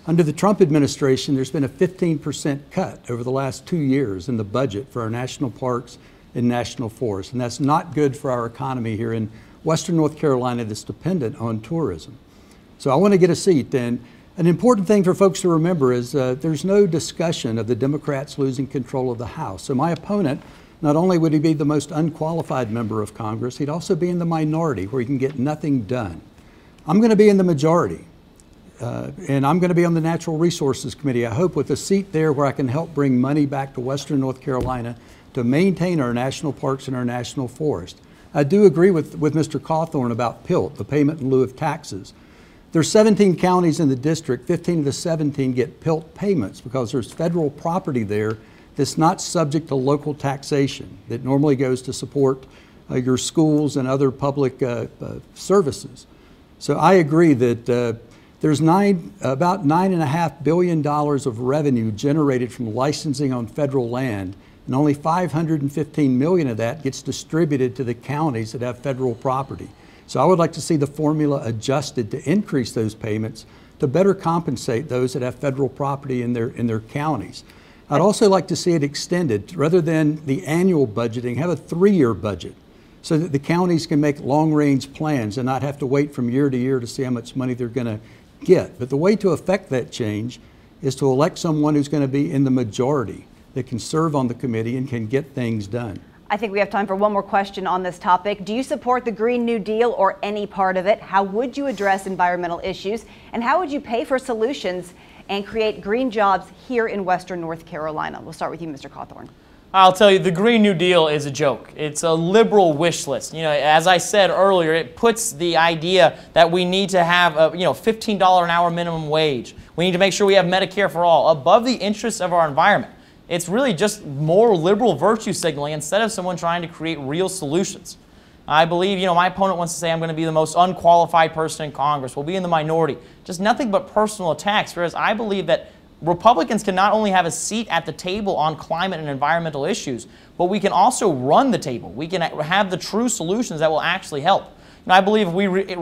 Under the Trump administration, there's been a 15% cut over the last 2 years in the budget for our national parks and national forests, and that's not good for our economy here in Western North Carolina that's dependent on tourism. So I want to get a seat, and an important thing for folks to remember is there's no discussion of the Democrats losing control of the House. So my opponent, not only would he be the most unqualified member of Congress, he'd also be in the minority where he can get nothing done. I'm going to be in the majority, and I'm going to be on the Natural Resources Committee, I hope, with a seat there where I can help bring money back to Western North Carolina to maintain our national parks and our national forest. I do agree with Mr. Cawthorn about PILT, the payment in lieu of taxes. There's 17 counties in the district, 15 of the 17 get PILT payments because there's federal property there that's not subject to local taxation that normally goes to support your schools and other public services. So I agree that there's about $9.5 billion of revenue generated from licensing on federal land, and only $515 million of that gets distributed to the counties that have federal property. So I would like to see the formula adjusted to increase those payments to better compensate those that have federal property in their counties. I'd also like to see it extended, rather than the annual budgeting, have a 3-year budget so that the counties can make long-range plans and not have to wait from year to year to see how much money they're going to get. But the way to affect that change is to elect someone who's going to be in the majority that can serve on the committee and can get things done. I think we have time for one more question on this topic. Do you support the Green New Deal or any part of it? How would you address environmental issues? And how would you pay for solutions and create green jobs here in Western North Carolina? We'll start with you, Mr. Cawthorn. I'll tell you, the Green New Deal is a joke. It's a liberal wish list. You know, as I said earlier, it puts the idea that we need to have a $15 an hour minimum wage. We need to make sure we have Medicare for all above the interests of our environment. It's really just more liberal virtue signaling instead of someone trying to create real solutions. I believe, my opponent wants to say I'm going to be the most unqualified person in Congress. We'll be in the minority. Just nothing but personal attacks, whereas I believe that Republicans can not only have a seat at the table on climate and environmental issues, but we can also run the table. We can have the true solutions that will actually help. I believe if we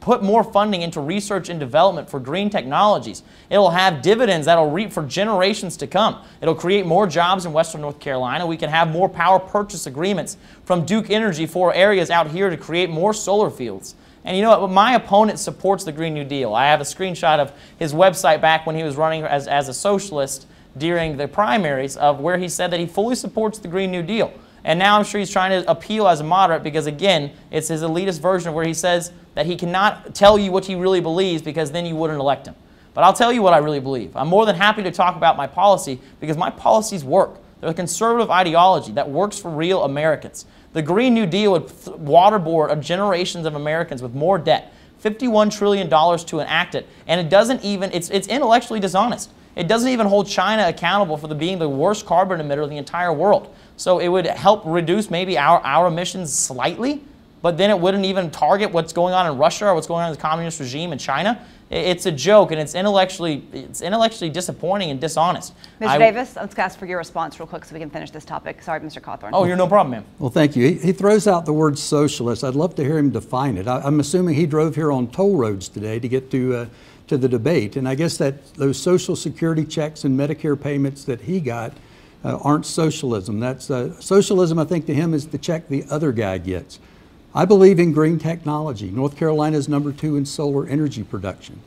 put more funding into research and development for green technologies, it'll have dividends that'll reap for generations to come. It'll create more jobs in Western North Carolina. We can have more power purchase agreements from Duke Energy for areas out here to create more solar fields. And you know what? My opponent supports the Green New Deal. I have a screenshot of his website back when he was running as a socialist during the primaries of where he said that he fully supports the Green New Deal. And now I'm sure he's trying to appeal as a moderate because, again, it's his elitist version of where he says that he cannot tell you what he really believes because then you wouldn't elect him. But I'll tell you what I really believe. I'm more than happy to talk about my policy because my policies work. They're a conservative ideology that works for real Americans. The Green New Deal would waterboard generations of Americans with more debt, $51 trillion to enact it, and it doesn't even, it's intellectually dishonest. It doesn't even hold China accountable for being the worst carbon emitter in the entire world. So it would help reduce maybe our emissions slightly, but then it wouldn't even target what's going on in Russia or what's going on in the communist regime in China. It's a joke, and it's intellectually disappointing and dishonest. Mr. Davis, let's ask for your response real quick so we can finish this topic. Sorry, Mr. Cawthorn. Oh, you're no problem, ma'am. Well, thank you. He throws out the word socialist. I'd love to hear him define it. I'm assuming he drove here on toll roads today to get to the debate, and I guess that those Social Security checks and Medicare payments that he got aren't socialism. That's socialism, I think, to him is the check the other guy gets. I believe in green technology. North Carolina is #2 in solar energy production.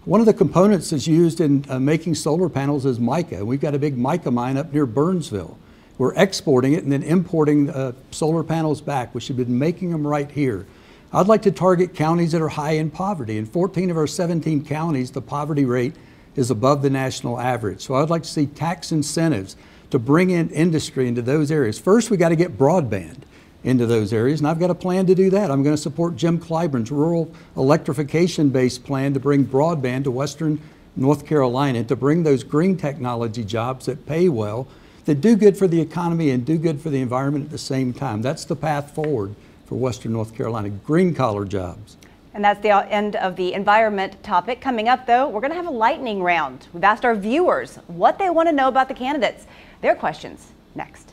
One of the components that's used in making solar panels is mica. We've got a big mica mine up near Burnsville. We're exporting it and then importing solar panels back. We should be making them right here. I'd like to target counties that are high in poverty. In 14 of our 17 counties, the poverty rate is above the national average. So I'd like to see tax incentives to bring in industry into those areas. First, we got to get broadband into those areas, and I've got a plan to do that. I'm going to support Jim Clyburn's rural electrification-based plan to bring broadband to Western North Carolina, to bring those green technology jobs that pay well, that do good for the economy and do good for the environment at the same time. That's the path forward for Western North Carolina, green-collar jobs. And that's the end of the environment topic. Coming up, though, we're going to have a lightning round. We've asked our viewers what they want to know about the candidates. Their questions next.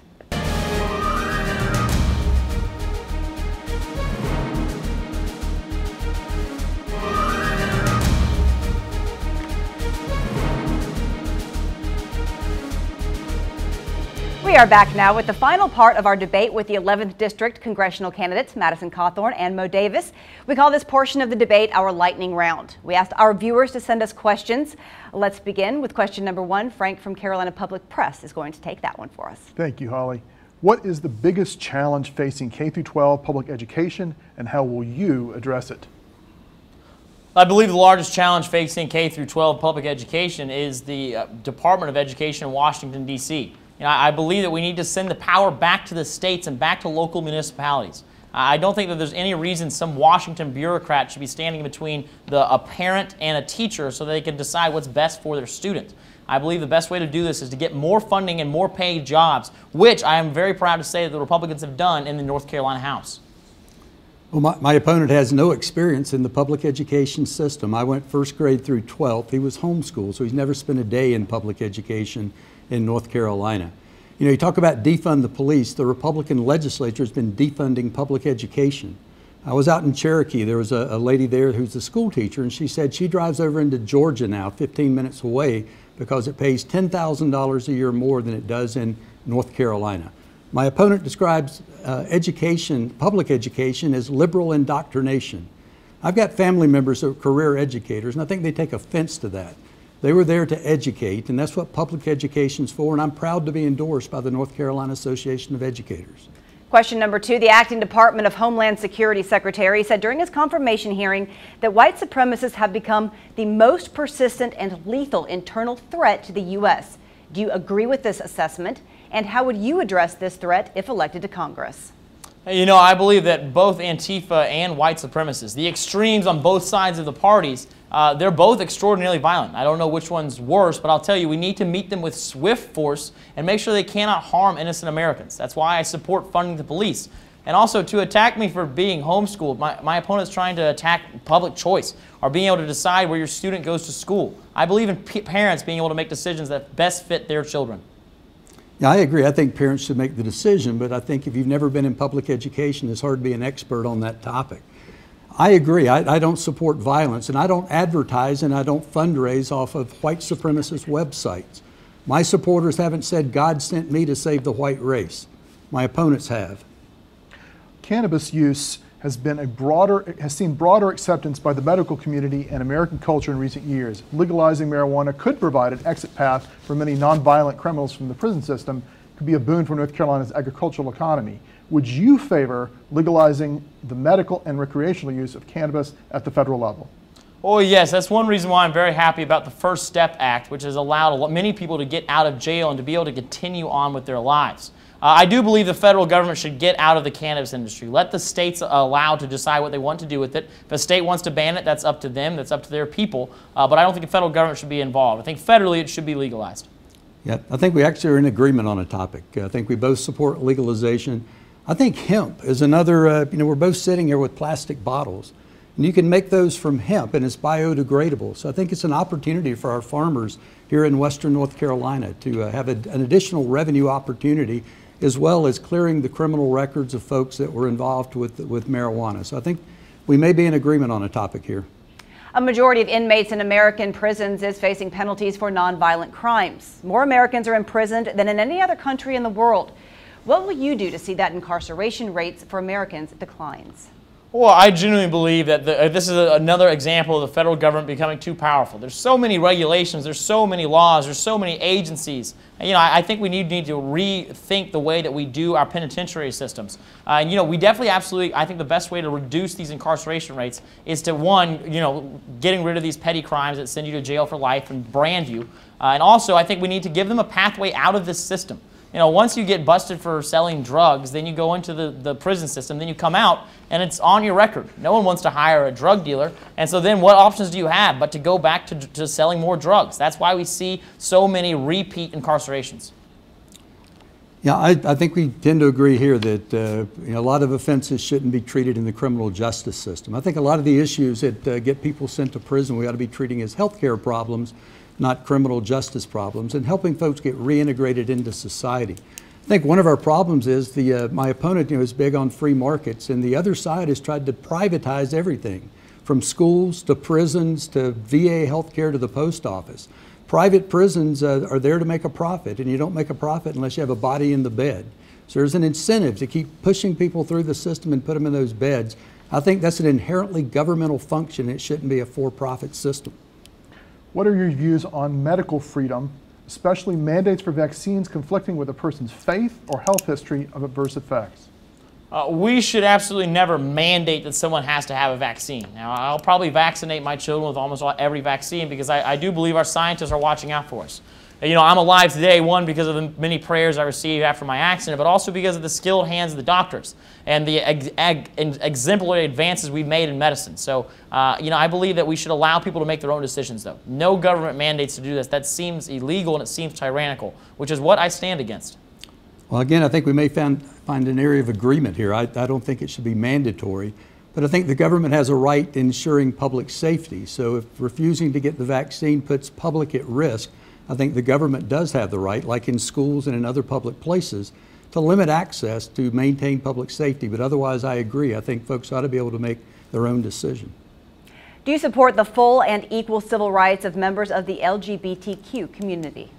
We are back now with the final part of our debate with the 11th District Congressional candidates, Madison Cawthorn and Moe Davis. We call this portion of the debate our lightning round. We asked our viewers to send us questions. Let's begin with question number 1. Frank from Carolina Public Press is going to take that one for us. Thank you, Holly. What is the biggest challenge facing K-12 public education, and how will you address it? I believe the largest challenge facing K-12 public education is the Department of Education in Washington, D.C. I believe that we need to send the power back to the states and back to local municipalities. I don't think that there's any reason some Washington bureaucrat should be standing between a parent and a teacher so they can decide what's best for their student. I believe the best way to do this is to get more funding and more paid jobs, which I am very proud to say that the Republicans have done in the North Carolina House. Well, my opponent has no experience in the public education system. I went first grade through 12th. He was homeschooled, so he's never spent a day in public education in North Carolina. You talk about defund the police. The Republican legislature has been defunding public education. I was out in Cherokee. There was a lady there who's a school teacher, and she said she drives over into Georgia now, 15 minutes away, because it pays $10,000 a year more than it does in North Carolina. My opponent describes public education, as liberal indoctrination. I've got family members who are career educators, and I think they take offense to that. They were there to educate, and that's what public education is for, and I'm proud to be endorsed by the North Carolina Association of Educators. Question number 2. The acting Department of Homeland Security Secretary said during his confirmation hearing that white supremacists have become the most persistent and lethal internal threat to the U.S. Do you agree with this assessment? And how would you address this threat if elected to Congress? I believe that both Antifa and white supremacists, the extremes on both sides of the parties, they're both extraordinarily violent. I don't know which one's worse, but I'll tell you, we need to meet them with swift force and make sure they cannot harm innocent Americans. That's why I support funding the police. And also to attack me for being homeschooled, my opponent's trying to attack public choice or being able to decide where your student goes to school. I believe in parents being able to make decisions that best fit their children. Yeah, I agree. I think parents should make the decision, but I think if you've never been in public education, it's hard to be an expert on that topic. I agree. I don't support violence, and I don't advertise and I don't fundraise off of white supremacist websites. My supporters haven't said God sent me to save the white race. My opponents have. Cannabis use has seen broader acceptance by the medical community and American culture in recent years. Legalizing marijuana could provide an exit path for many nonviolent criminals from the prison system, could be a boon for North Carolina's agricultural economy. Would you favor legalizing the medical and recreational use of cannabis at the federal level? Oh yes, that's one reason why I'm very happy about the First Step Act, which has allowed many people to get out of jail and to be able to continue on with their lives. I do believe the federal government should get out of the cannabis industry. Let the states allow to decide what they want to do with it. If a state wants to ban it, that's up to them, that's up to their people. But I don't think the federal government should be involved. I think federally it should be legalized. Yeah, I think we actually are in agreement on a topic. I think we both support legalization. I think hemp is another, we're both sitting here with plastic bottles. And you can make those from hemp, and it's biodegradable. So I think it's an opportunity for our farmers here in Western North Carolina to have an additional revenue opportunity, as well as clearing the criminal records of folks that were involved with marijuana. So I think we may be in agreement on a topic here. A majority of inmates in American prisons is facing penalties for nonviolent crimes. More Americans are imprisoned than in any other country in the world. What will you do to see that incarceration rates for Americans declines? Well, I genuinely believe that this is another example of the federal government becoming too powerful. There's so many regulations, there's so many laws, there's so many agencies. And, I think we need to rethink the way that we do our penitentiary systems. And, we definitely, absolutely, I think the best way to reduce these incarceration rates is to, one, getting rid of these petty crimes that send you to jail for life and brand you. And also, I think we need to give them a pathway out of this system. Once you get busted for selling drugs, then you go into the prison system, then you come out, and it's on your record. No one wants to hire a drug dealer, and so then what options do you have but to go back to selling more drugs? That's why we see so many repeat incarcerations. Yeah, I think we tend to agree here that a lot of offenses shouldn't be treated in the criminal justice system. I think a lot of the issues that get people sent to prison we ought to be treating as healthcare problems, not criminal justice problems, and helping folks get reintegrated into society. I think one of our problems is my opponent is big on free markets, and the other side has tried to privatize everything, from schools to prisons to VA healthcare to the post office. Private prisons are there to make a profit, and you don't make a profit unless you have a body in the bed. So there's an incentive to keep pushing people through the system and put them in those beds. I think that's an inherently governmental function. It shouldn't be a for-profit system. What are your views on medical freedom, especially mandates for vaccines conflicting with a person's faith or health history of adverse effects? We should absolutely never mandate that someone has to have a vaccine. Now, I'll probably vaccinate my children with almost every vaccine because I do believe our scientists are watching out for us. I'm alive today, one, because of the many prayers I received after my accident, but also because of the skilled hands of the doctors and the exemplary advances we've made in medicine. So, I believe that we should allow people to make their own decisions, though. No government mandates to do this. That seems illegal and it seems tyrannical, which is what I stand against. Well, again, I think we may find an area of agreement here. I don't think it should be mandatory, but I think the government has a right to ensuring public safety. So if refusing to get the vaccine puts public at risk, I think the government does have the right, like in schools and in other public places, to limit access to maintain public safety. But otherwise, I agree. I think folks ought to be able to make their own decision. Do you support the full and equal civil rights of members of the LGBTQ community?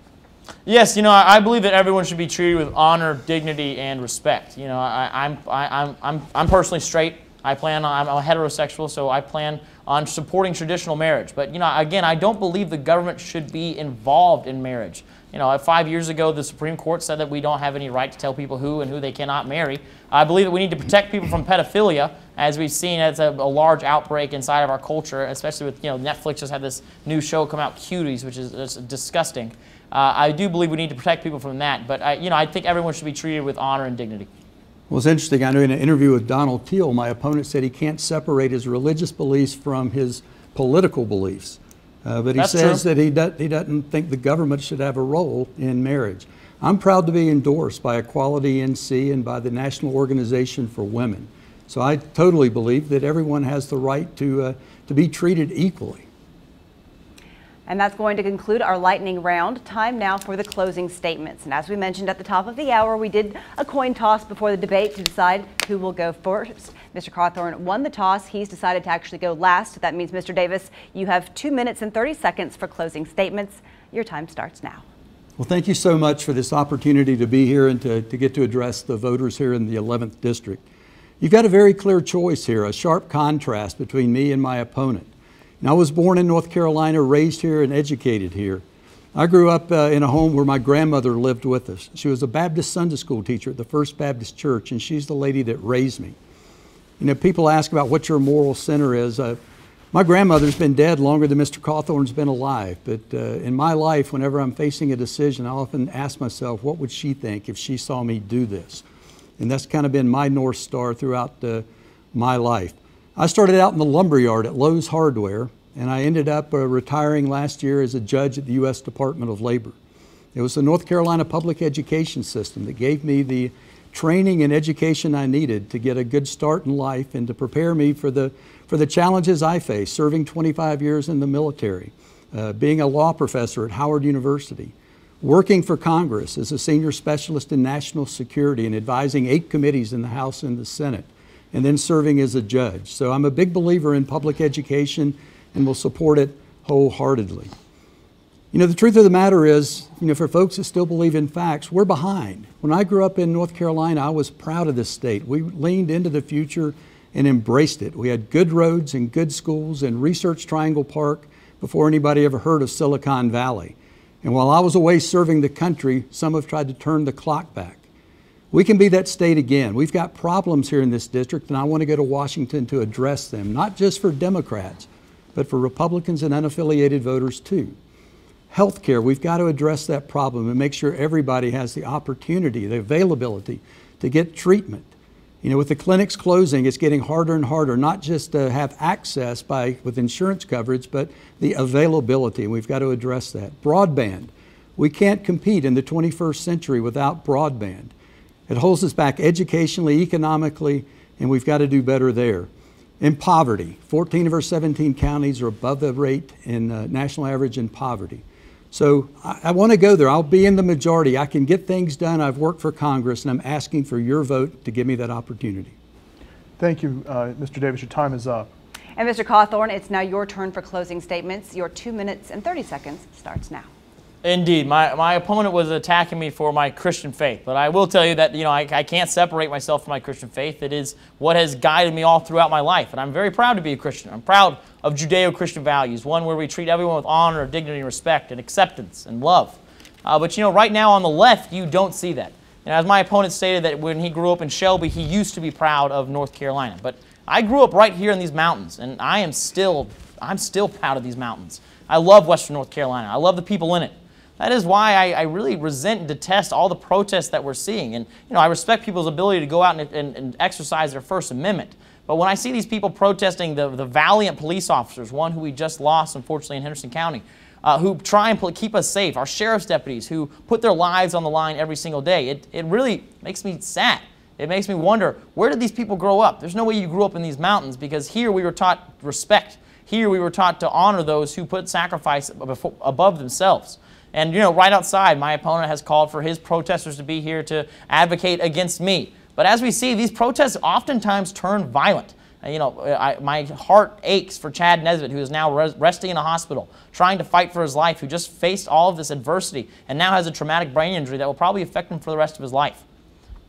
Yes, I believe that everyone should be treated with honor, dignity, and respect. I'm personally straight. I'm a heterosexual, so I plan on supporting traditional marriage. But, again, I don't believe the government should be involved in marriage. 5 years ago, the Supreme Court said that we don't have any right to tell people who and who they cannot marry. I believe that we need to protect people from pedophilia, as we've seen as a large outbreak inside of our culture, especially with, Netflix just had this new show come out, Cuties, which is just disgusting. I do believe we need to protect people from that, but I think everyone should be treated with honor and dignity. Well, it's interesting. I know in an interview with Donald Teal, my opponent said he can't separate his religious beliefs from his political beliefs. But he says that he doesn't think the government should have a role in marriage. I'm proud to be endorsed by Equality NC and by the National Organization for Women. So I totally believe that everyone has the right to be treated equally. And that's going to conclude our lightning round. Time now for the closing statements. And as we mentioned at the top of the hour, we did a coin toss before the debate to decide who will go first. Mr. Cawthorn won the toss. He's decided to actually go last. That means, Mr. Davis, you have 2 minutes and 30 seconds for closing statements. Your time starts now. Well, thank you so much for this opportunity to be here and to get to address the voters here in the 11th District. You've got a very clear choice here, a sharp contrast between me and my opponent. And I was born in North Carolina, raised here and educated here. I grew up in a home where my grandmother lived with us. She was a Baptist Sunday school teacher at the First Baptist Church, and she's the lady that raised me. You know, people ask about what your moral center is. My grandmother's been dead longer than Mr. Cawthorn's been alive, but in my life, whenever I'm facing a decision, I often ask myself, what would she think if she saw me do this? And that's kind of been my North Star throughout my life. I started out in the lumberyard at Lowe's Hardware, and I ended up retiring last year as a judge at the U.S. Department of Labor. It was the North Carolina public education system that gave me the training and education I needed to get a good start in life and to prepare me for the challenges I faced, serving 25 years in the military, being a law professor at Howard University, working for Congress as a senior specialist in national security and advising 8 committees in the House and the Senate, and then serving as a judge. So I'm a big believer in public education and will support it wholeheartedly. You know, the truth of the matter is, you know, for folks that still believe in facts, we're behind. When I grew up in North Carolina, I was proud of this state. We leaned into the future and embraced it. We had good roads and good schools and Research Triangle Park before anybody ever heard of Silicon Valley. And while I was away serving the country, some have tried to turn the clock back. We can be that state again. We've got problems here in this district, and I want to go to Washington to address them, not just for Democrats, but for Republicans and unaffiliated voters too. Healthcare, we've got to address that problem and make sure everybody has the opportunity, the availability to get treatment. You know, with the clinics closing, it's getting harder and harder, not just to have access with insurance coverage, but the availability, and we've got to address that. Broadband, we can't compete in the 21st century without broadband. It holds us back educationally, economically, and we've got to do better there. In poverty, 14 of our 17 counties are above the rate in national average in poverty. So I want to go there. I'll be in the majority. I can get things done. I've worked for Congress, and I'm asking for your vote to give me that opportunity. Thank you, Mr. Davis. Your time is up. And Mr. Cawthorn, it's now your turn for closing statements. Your 2 minutes and 30 seconds starts now. Indeed. My opponent was attacking me for my Christian faith, but I will tell you that, you know, I can't separate myself from my Christian faith. It is what has guided me all throughout my life, and I'm very proud to be a Christian. I'm proud of Judeo-Christian values, one where we treat everyone with honor, dignity, respect, and acceptance and love. But, you know, right now on the left, you don't see that. And as my opponent stated that when he grew up in Shelby, he used to be proud of North Carolina. But I grew up right here in these mountains, and I'm still proud of these mountains. I love Western North Carolina. I love the people in it. That is why I really resent and detest all the protests that we're seeing. And, you know, I respect people's ability to go out and exercise their First Amendment. But when I see these people protesting the valiant police officers, one who we just lost, unfortunately, in Henderson County, who try and keep us safe, our sheriff's deputies who put their lives on the line every single day, it really makes me sad. It makes me wonder, where did these people grow up? There's no way you grew up in these mountains, because here we were taught respect. Here we were taught to honor those who put sacrifice above themselves. And, you know, right outside, my opponent has called for his protesters to be here to advocate against me. But as we see, these protests oftentimes turn violent. You know, my heart aches for Chad Nesbitt, who is now resting in a hospital, trying to fight for his life, who just faced all of this adversity and now has a traumatic brain injury that will probably affect him for the rest of his life.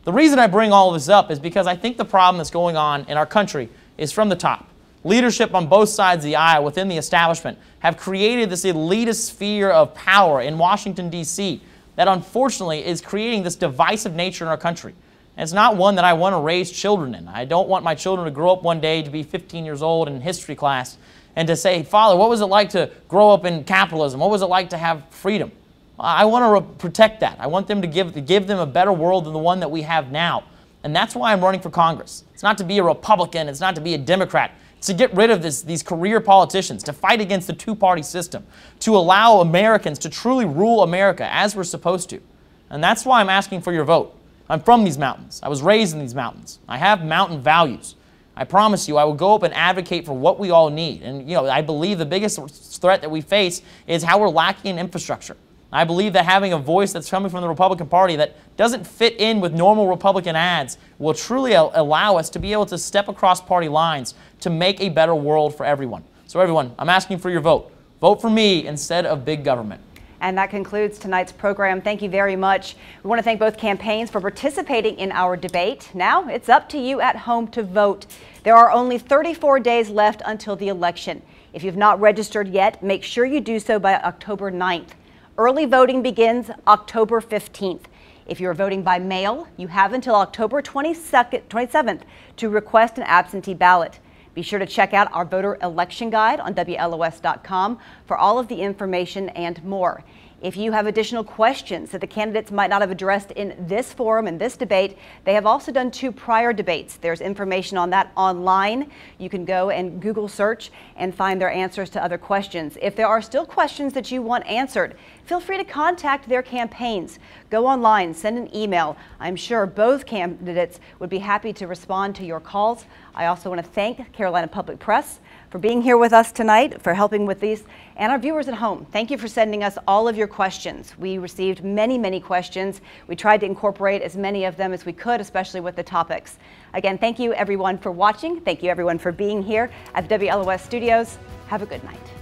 The reason I bring all of this up is because I think the problem that's going on in our country is from the top. Leadership on both sides of the aisle within the establishment have created this elitist sphere of power in Washington, D.C. that unfortunately is creating this divisive nature in our country. And it's not one that I want to raise children in. I don't want my children to grow up one day to be 15 years old in history class and to say, Father, what was it like to grow up in capitalism? What was it like to have freedom? I want to protect that. I want them to give them a better world than the one that we have now. And that's why I'm running for Congress. It's not to be a Republican. It's not to be a Democrat. It's to get rid of these career politicians, to fight against the two-party system, to allow Americans to truly rule America as we're supposed to. And that's why I'm asking for your vote. I'm from these mountains. I was raised in these mountains. I have mountain values. I promise you I will go up and advocate for what we all need. And I believe the biggest threat that we face is how we're lacking in infrastructure. I believe that having a voice that's coming from the Republican Party that doesn't fit in with normal Republican ads will truly allow us to be able to step across party lines to make a better world for everyone. So everyone, I'm asking for your vote. Vote for me instead of big government. And that concludes tonight's program. Thank you very much. We want to thank both campaigns for participating in our debate. Now it's up to you at home to vote. There are only 34 days left until the election. If you've not registered yet, make sure you do so by October 9th. Early voting begins October 15th. If you're voting by mail, you have until October 27th to request an absentee ballot. Be sure to check out our voter election guide on WLOS.com for all of the information and more. If you have additional questions that the candidates might not have addressed in this forum, in this debate, they have also done 2 prior debates. There's information on that online. You can go and Google search and find their answers to other questions. If there are still questions that you want answered, feel free to contact their campaigns. Go online, send an email. I'm sure both candidates would be happy to respond to your calls. I also want to thank Carolina Public Press for being here with us tonight, for helping with these, and our viewers at home. Thank you for sending us all of your questions. We received many, many questions. We tried to incorporate as many of them as we could, especially with the topics. Again, thank you everyone for watching. Thank you everyone for being here at the WLOS studios. Have a good night.